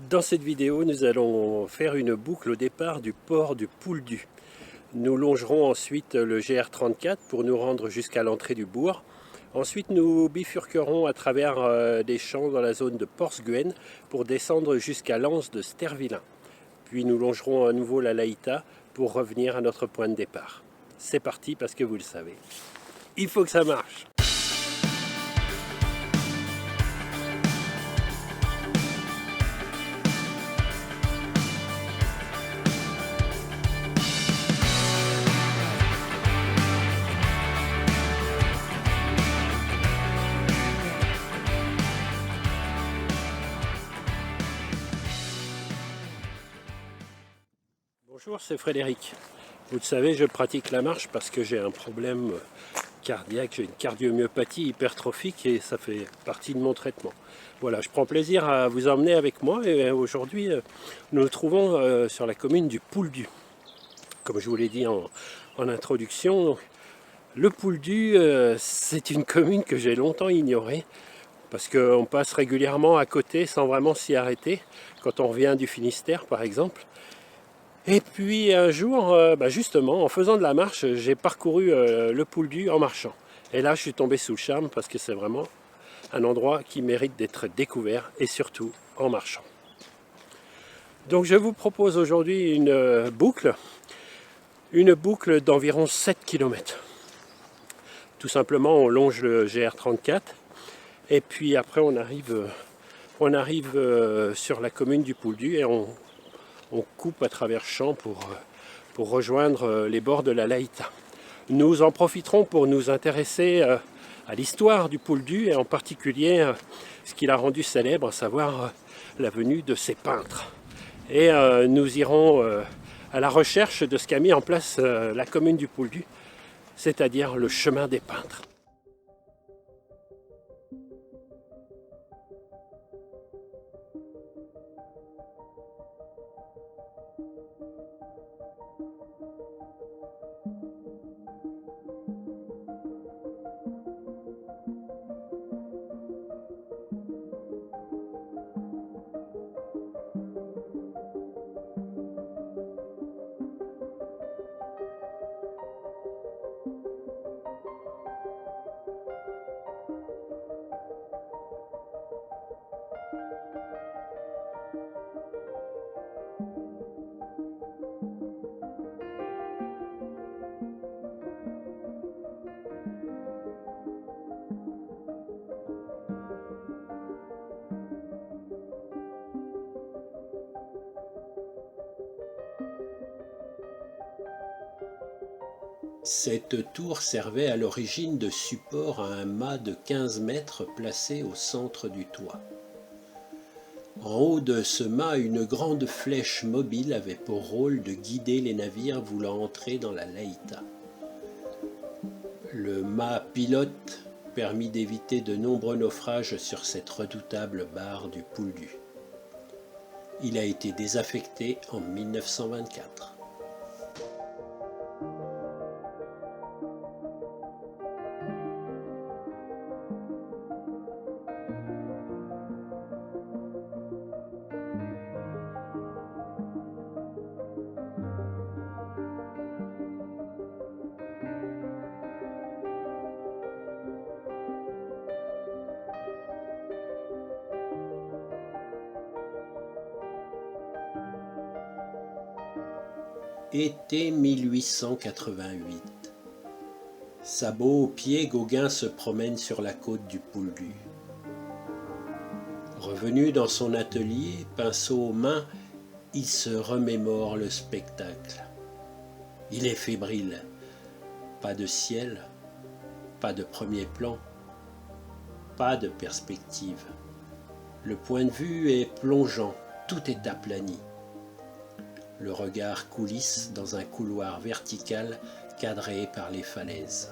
Dans cette vidéo, nous allons faire une boucle au départ du port du Pouldu. Nous longerons ensuite le GR34 pour nous rendre jusqu'à l'entrée du bourg. Ensuite, nous bifurquerons à travers des champs dans la zone de Porsguen pour descendre jusqu'à l'anse de Stervillin. Puis nous longerons à nouveau la Laïta pour revenir à notre point de départ. C'est parti parce que vous le savez, il faut que ça marche. Bonjour, c'est Frédéric. Vous le savez, je pratique la marche parce que j'ai un problème cardiaque, j'ai une cardiomyopathie hypertrophique et ça fait partie de mon traitement. Voilà, je prends plaisir à vous emmener avec moi et aujourd'hui nous nous trouvons sur la commune du Pouldu. Comme je vous l'ai dit en introduction, le Pouldu, c'est une commune que j'ai longtemps ignorée parce qu'on passe régulièrement à côté sans vraiment s'y arrêter quand on revient du Finistère par exemple. Et puis un jour, justement, en faisant de la marche, j'ai parcouru le Pouldu en marchant. Et là, je suis tombé sous le charme parce que c'est vraiment un endroit qui mérite d'être découvert et surtout en marchant. Donc je vous propose aujourd'hui une boucle d'environ 7 km. Tout simplement, on longe le GR34 et puis après on arrive sur la commune du Pouldu et on coupe à travers champs pour rejoindre les bords de la Laïta. Nous en profiterons pour nous intéresser à l'histoire du Pouldu et en particulier ce qui l'a rendu célèbre, à savoir la venue de ses peintres. Et nous irons à la recherche de ce qu'a mis en place la commune du Pouldu, c'est-à-dire le chemin des peintres. Cette tour servait à l'origine de support à un mât de 15 mètres placé au centre du toit. En haut de ce mât, une grande flèche mobile avait pour rôle de guider les navires voulant entrer dans la Laïta. Le mât pilote permit d'éviter de nombreux naufrages sur cette redoutable barre du Pouldu. Il a été désaffecté en 1924. Été 1888. Sabots aux pieds, Gauguin se promène sur la côte du Pouldu. Revenu dans son atelier, pinceau aux mains, il se remémore le spectacle. Il est fébrile. Pas de ciel, pas de premier plan, pas de perspective. Le point de vue est plongeant, tout est aplani. Le regard coulisse dans un couloir vertical cadré par les falaises.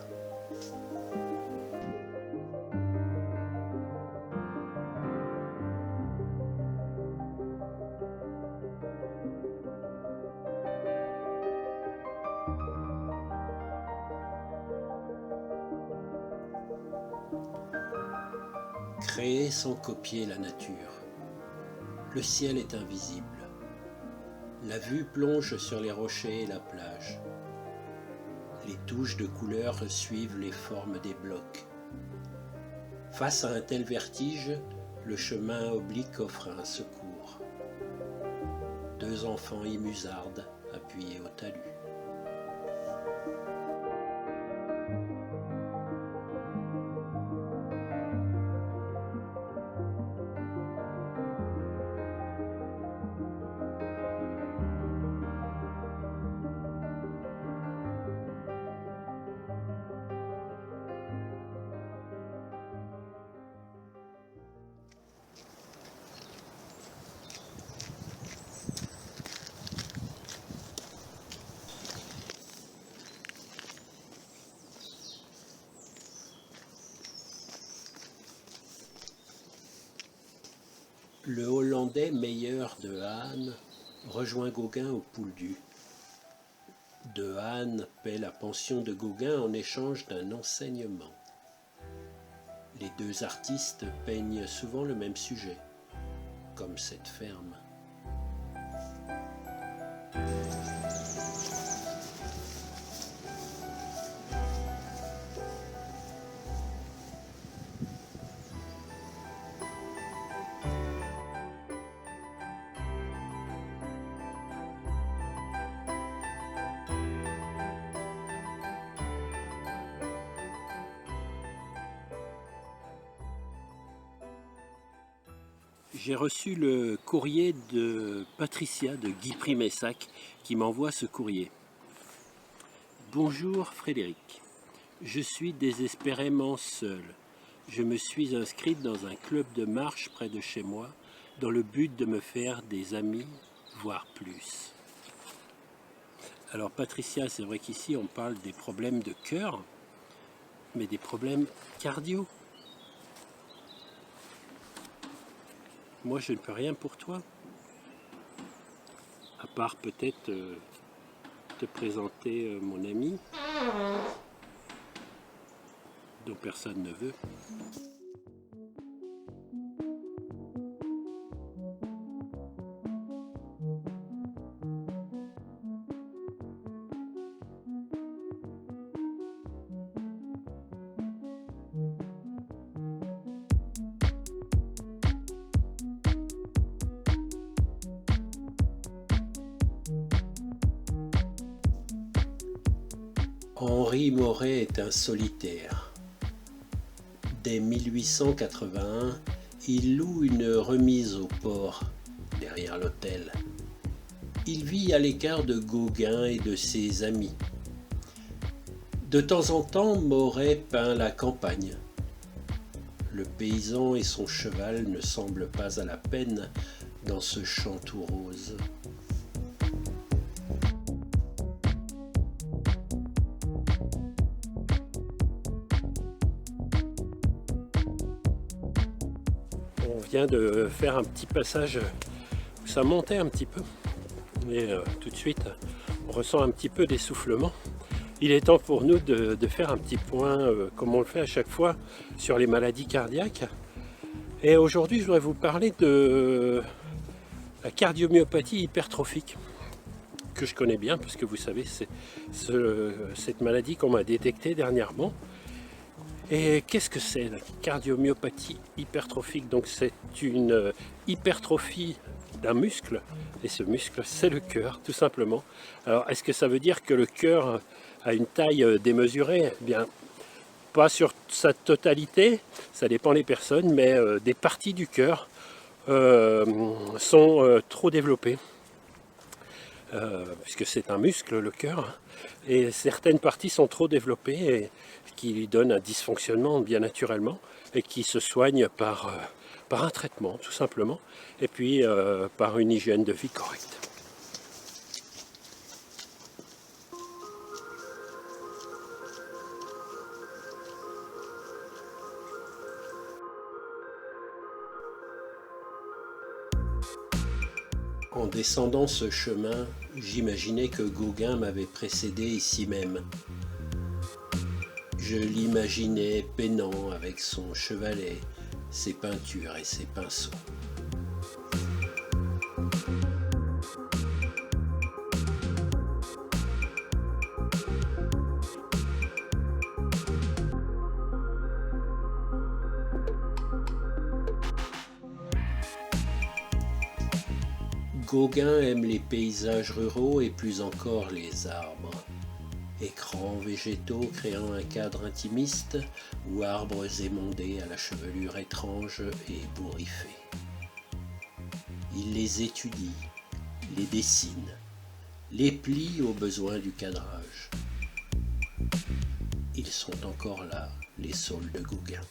Créer sans copier la nature. Le ciel est invisible. La vue plonge sur les rochers et la plage. Les touches de couleurs suivent les formes des blocs. Face à un tel vertige, le chemin oblique offre un secours. Deux enfants y musardent, appuyés au talus. Le Hollandais Meyer de Haan rejoint Gauguin au Pouldu. De Haan paie la pension de Gauguin en échange d'un enseignement. Les deux artistes peignent souvent le même sujet, comme cette ferme. J'ai reçu le courrier de Patricia de Guy Primessac qui m'envoie ce courrier. Bonjour Frédéric, je suis désespérément seule. Je me suis inscrite dans un club de marche près de chez moi dans le but de me faire des amis, voire plus. Alors Patricia, c'est vrai qu'ici on parle des problèmes de cœur, mais des problèmes cardio. Moi, je ne peux rien pour toi, à part peut-être te présenter mon ami, dont personne ne veut. Henri Moret est un solitaire. Dès 1881, il loue une remise au port, derrière l'hôtel. Il vit à l'écart de Gauguin et de ses amis. De temps en temps, Moret peint la campagne. Le paysan et son cheval ne semblent pas à la peine dans ce champ tout rose. On vient de faire un petit passage où ça montait un petit peu. Et tout de suite, on ressent un petit peu d'essoufflement. Il est temps pour nous de faire un petit point, comme on le fait à chaque fois, sur les maladies cardiaques. Et aujourd'hui, je voudrais vous parler de la cardiomyopathie hypertrophique, que je connais bien, parce que vous savez, c'est cette maladie qu'on m'a détectée dernièrement. Et qu'est-ce que c'est la cardiomyopathie hypertrophique? Donc c'est une hypertrophie d'un muscle, et ce muscle c'est le cœur tout simplement. Alors est-ce que ça veut dire que le cœur a une taille démesurée? Eh bien, pas sur sa totalité, ça dépend des personnes, mais des parties du cœur sont trop développées. Puisque c'est un muscle, le cœur, et certaines parties sont trop développées et qui lui donnent un dysfonctionnement bien naturellement et qui se soignent par un traitement tout simplement et puis par une hygiène de vie correcte. En descendant ce chemin, j'imaginais que Gauguin m'avait précédé ici même. Je l'imaginais peinant avec son chevalet, ses peintures et ses pinceaux. Gauguin aime les paysages ruraux et plus encore les arbres. Écrans végétaux créant un cadre intimiste ou arbres émondés à la chevelure étrange et ébouriffée. Il les étudie, les dessine, les plie aux besoins du cadrage. Ils sont encore là, les saules de Gauguin.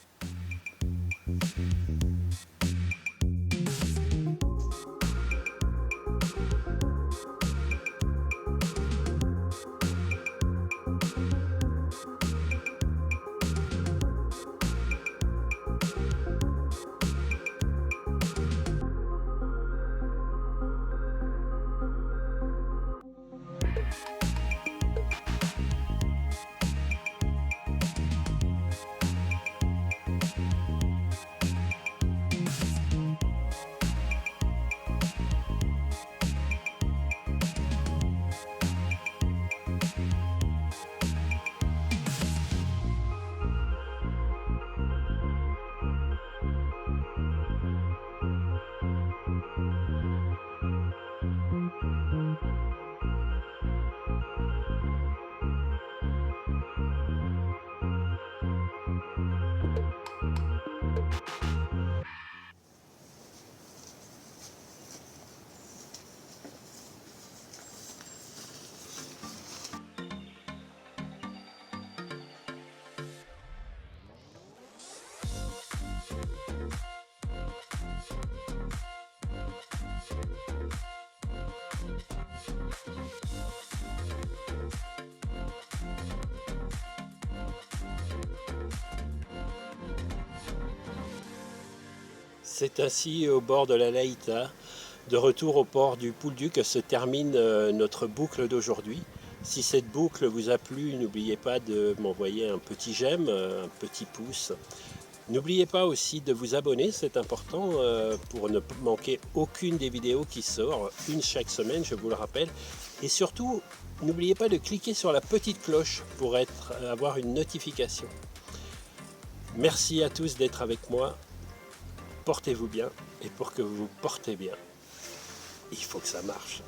C'est ainsi au bord de la Laïta, de retour au port du Pouldu, que se termine notre boucle d'aujourd'hui. Si cette boucle vous a plu, n'oubliez pas de m'envoyer un petit j'aime, un petit pouce. N'oubliez pas aussi de vous abonner, c'est important pour ne manquer aucune des vidéos qui sort, une chaque semaine, je vous le rappelle. Et surtout, n'oubliez pas de cliquer sur la petite cloche pour avoir une notification. Merci à tous d'être avec moi. Portez-vous bien, et pour que vous vous portez bien, il faut que ça marche.